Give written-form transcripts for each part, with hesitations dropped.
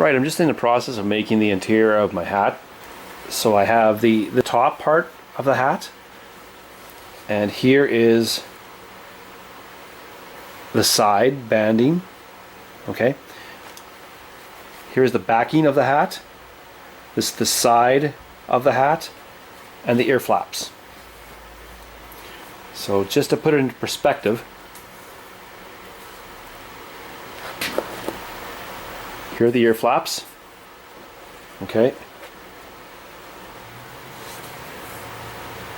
Right, I'm just in the process of making the interior of my hat. So I have the top part of the hat, and here is the side banding. Okay, here's the backing of the hat. This is the side of the hat and the ear flaps. So just to put it into perspective, here are the ear flaps. Okay.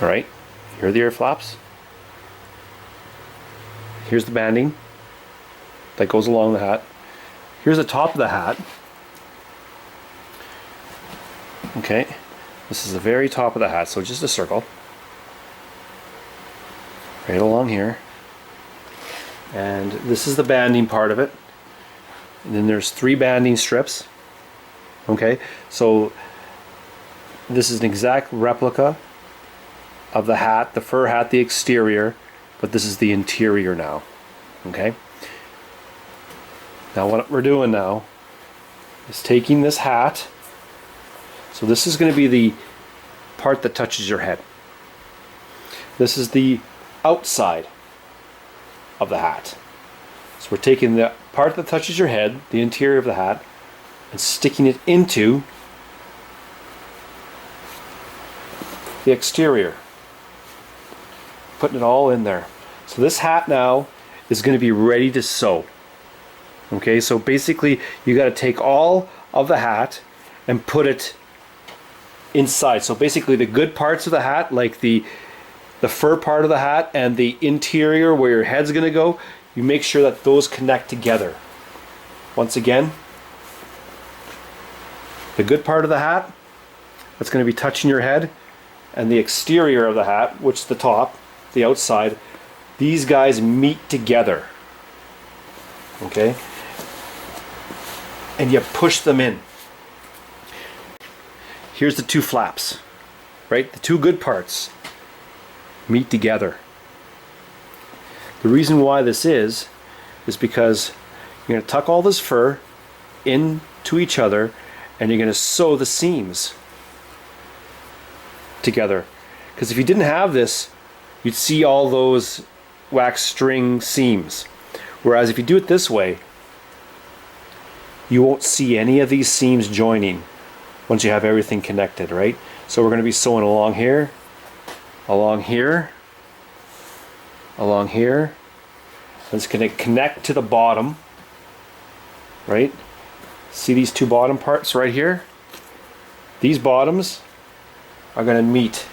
All right, here are the ear flaps. Here's the banding that goes along the hat. Here's the top of the hat. Okay, this is the very top of the hat, so just a circle. Right along here. And this is the banding part of it. And then there's 3 banding strips. Okay, so this is an exact replica of the hat, the fur hat, the exterior, but this is the interior now. Okay, now what we're doing now is taking this hat. So this is going to be the part that touches your head. This is the outside of the hat. So we're taking the part that touches your head, the interior of the hat, and sticking it into the exterior. Putting it all in there. So this hat now is going to be ready to sew. Okay, so basically you got to take all of the hat and put it inside. So basically the good parts of the hat, like the fur part of the hat and the interior where your head's going to go, you make sure that those connect together. Once again, the good part of the hat that's going to be touching your head, and the exterior of the hat, which is the top, the outside, these guys meet together. Okay? And you push them in. Here's the 2 flaps, right? The 2 good parts meet together. The reason why this is because you're going to tuck all this fur into each other, and you're going to sew the seams together. Because if you didn't have this, you'd see all those wax string seams. Whereas if you do it this way, you won't see any of these seams joining once you have everything connected, right? So we're going to be sewing along here, along here, along here. And it's going to connect to the bottom, right? See these 2 bottom parts right here? These bottoms are going to meet.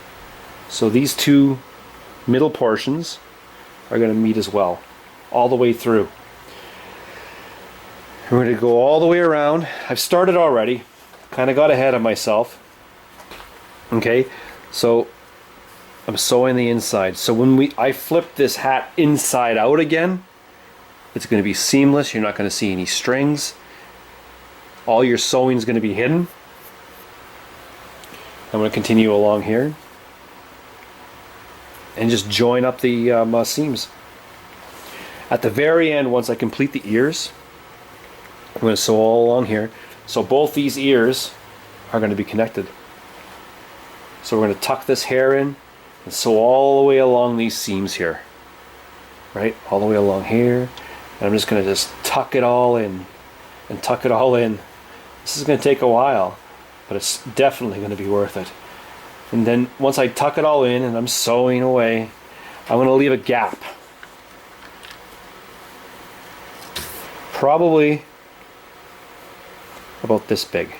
So these 2 middle portions are going to meet as well, all the way through. We're going to go all the way around. I've started already, kind of got ahead of myself. Okay, so I'm sewing the inside. So when I flip this hat inside out again, it's going to be seamless. You're not going to see any strings. All your sewing is going to be hidden. I'm going to continue along here and just join up the seams. At the very end, once I complete the ears, I'm going to sew all along here. So both these ears are going to be connected. So we're going to tuck this hair in and sew all the way along these seams here. Right? All the way along here. And I'm just going to tuck it all in and tuck it all in. This is going to take a while, but it's definitely going to be worth it. And then once I tuck it all in and I'm sewing away, I'm going to leave a gap. Probably about this big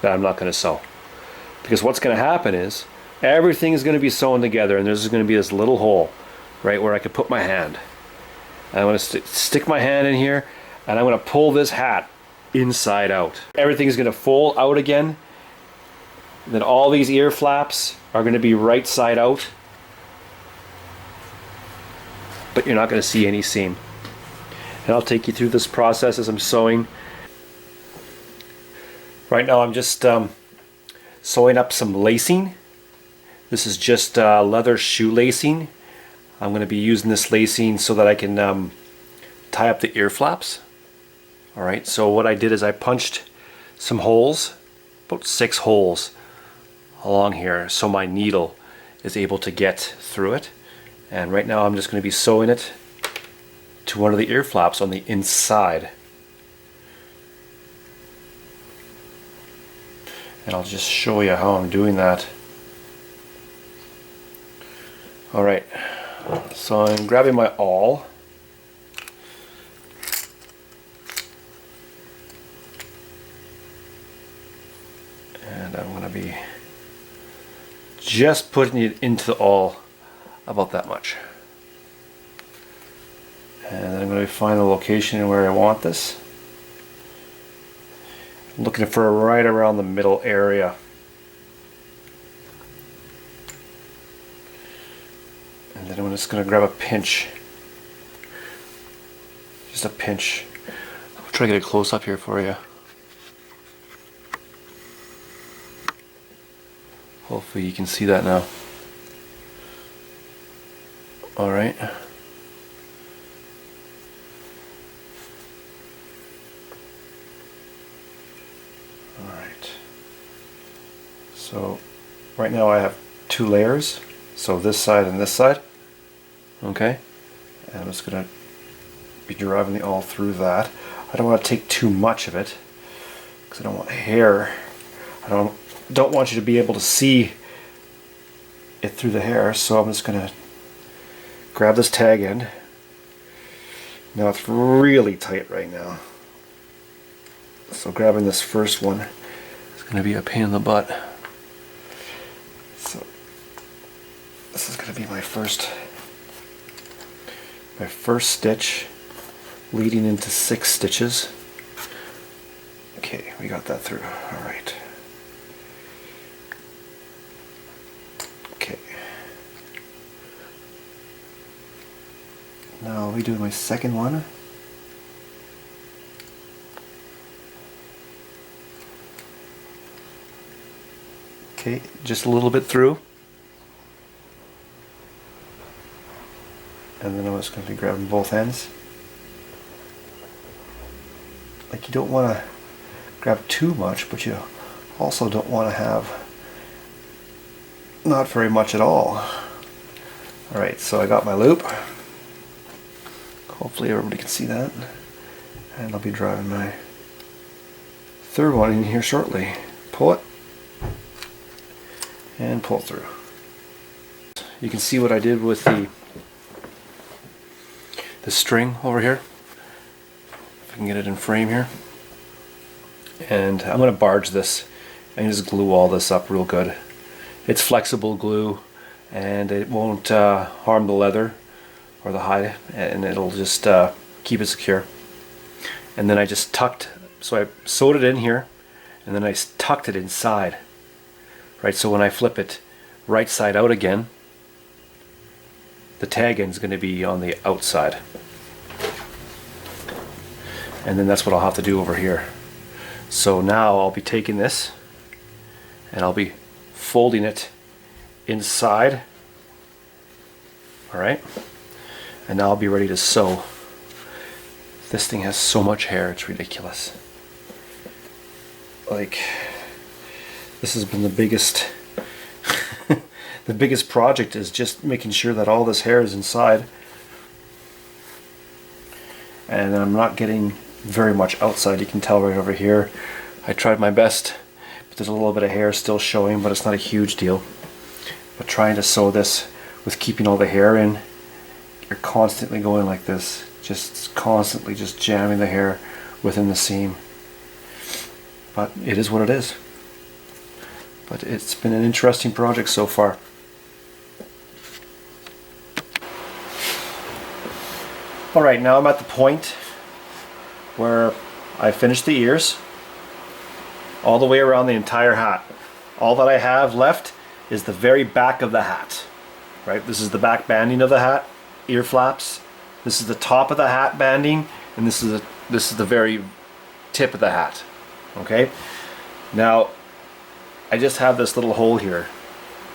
that I'm not going to sew. Because what's going to happen is everything is going to be sewn together, and there's going to be this little hole right where I could put my hand. And I'm going to stick my hand in here, and I'm going to pull this hat inside out. Everything is going to fold out again. Then all these ear flaps are going to be right side out, but you're not going to see any seam. And I'll take you through this process as I'm sewing. Right now I'm just sewing up some lacing. This is just leather shoe lacing. I'm going to be using this lacing so that I can tie up the ear flaps. Alright, so what I did is I punched some holes, about 6 holes along here, so my needle is able to get through it. And right now I'm just going to be sewing it to one of the ear flaps on the inside. And I'll just show you how I'm doing that. Alright, so I'm grabbing my awl. And I'm going to be just putting it into the awl about that much. And then I'm going to find the location where I want this. I'm looking for right around the middle area. And then I'm just going to grab a pinch. Just a pinch. I'll try to get a close up here for you. Hopefully you can see that now. Alright. Alright. So right now I have 2 layers. So this side and this side. Okay. And I'm just going to be driving the awl through that. I don't want to take too much of it because I don't want hair. I don't want you to be able to see it through the hair, so I'm just going to grab this tag end. Now it's really tight right now, so grabbing this first one is going to be a pain in the butt. So this is going to be my first stitch, leading into 6 stitches. Okay, we got that through. All right. Now I'll be doing my second one. Okay, just a little bit through. And then I'm just going to be grabbing both ends. Like, you don't want to grab too much, but you also don't want to have not very much at all. Alright, so I got my loop. Hopefully everybody can see that. And I'll be driving my third one in here shortly. Pull it and pull through. You can see what I did with the string over here. If I can get it in frame here. And I'm going to barge this and just glue all this up real good. It's flexible glue and it won't harm the leather or the hide, and it'll just keep it secure. And then I just tucked, so I sewed it in here and then I tucked it inside, right? So when I flip it right side out again, the tag end is going to be on the outside. And then that's what I'll have to do over here. So now I'll be taking this and I'll be folding it inside. Alright, and now I'll be ready to sew. This thing has so much hair, it's ridiculous. Like, this has been the biggest the biggest project, is just making sure that all this hair is inside. And I'm not getting very much outside. You can tell right over here. I tried my best, but there's a little bit of hair still showing, but it's not a huge deal. But trying to sew this with keeping all the hair in, you're constantly going like this, just constantly just jamming the hair within the seam. But it is what it is. But it's been an interesting project so far. Alright, now I'm at the point where I finished the ears all the way around the entire hat. All that I have left is the very back of the hat. Right, this is the back banding of the hat, ear flaps. This is the top of the hat banding, and this is the very tip of the hat. Okay, now I just have this little hole here,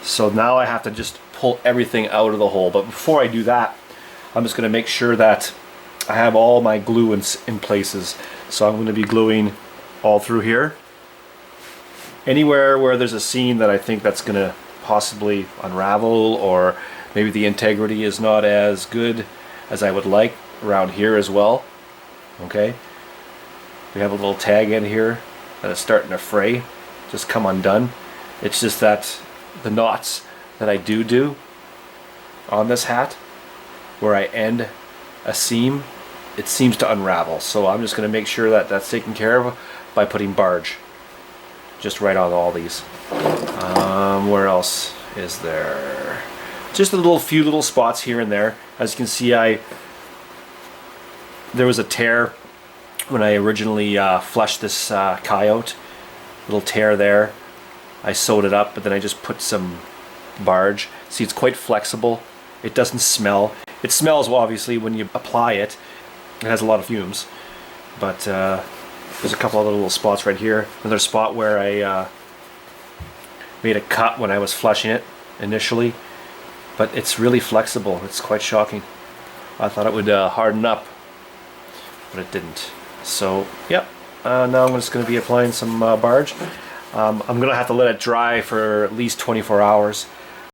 so now I have to just pull everything out of the hole. But before I do that, I'm just going to make sure that I have all my glue in places. So I'm going to be gluing all through here, Anywhere where there's a seam that I think that's going to possibly unravel, or maybe the integrity is not as good as I would like, around here as well. Okay, we have a little tag in here that is starting to fray, just come undone. It's just that the knots that I do on this hat, where I end a seam, it seems to unravel. So I'm just going to make sure that that's taken care of by putting barge just right on all these. Where else is there? Just a few little spots here and there. As you can see, there was a tear when I originally flushed this Coyote. Little tear there. I sewed it up, but then I just put some barge. See, it's quite flexible. It doesn't smell. It smells, well, obviously, when you apply it. It has a lot of fumes. But there's a couple other little spots right here. Another spot where I made a cut when I was flushing it initially. But it's really flexible. It's quite shocking. I thought it would harden up, but it didn't. So, yep. Now I'm just going to be applying some barge. I'm going to have to let it dry for at least 24 hours.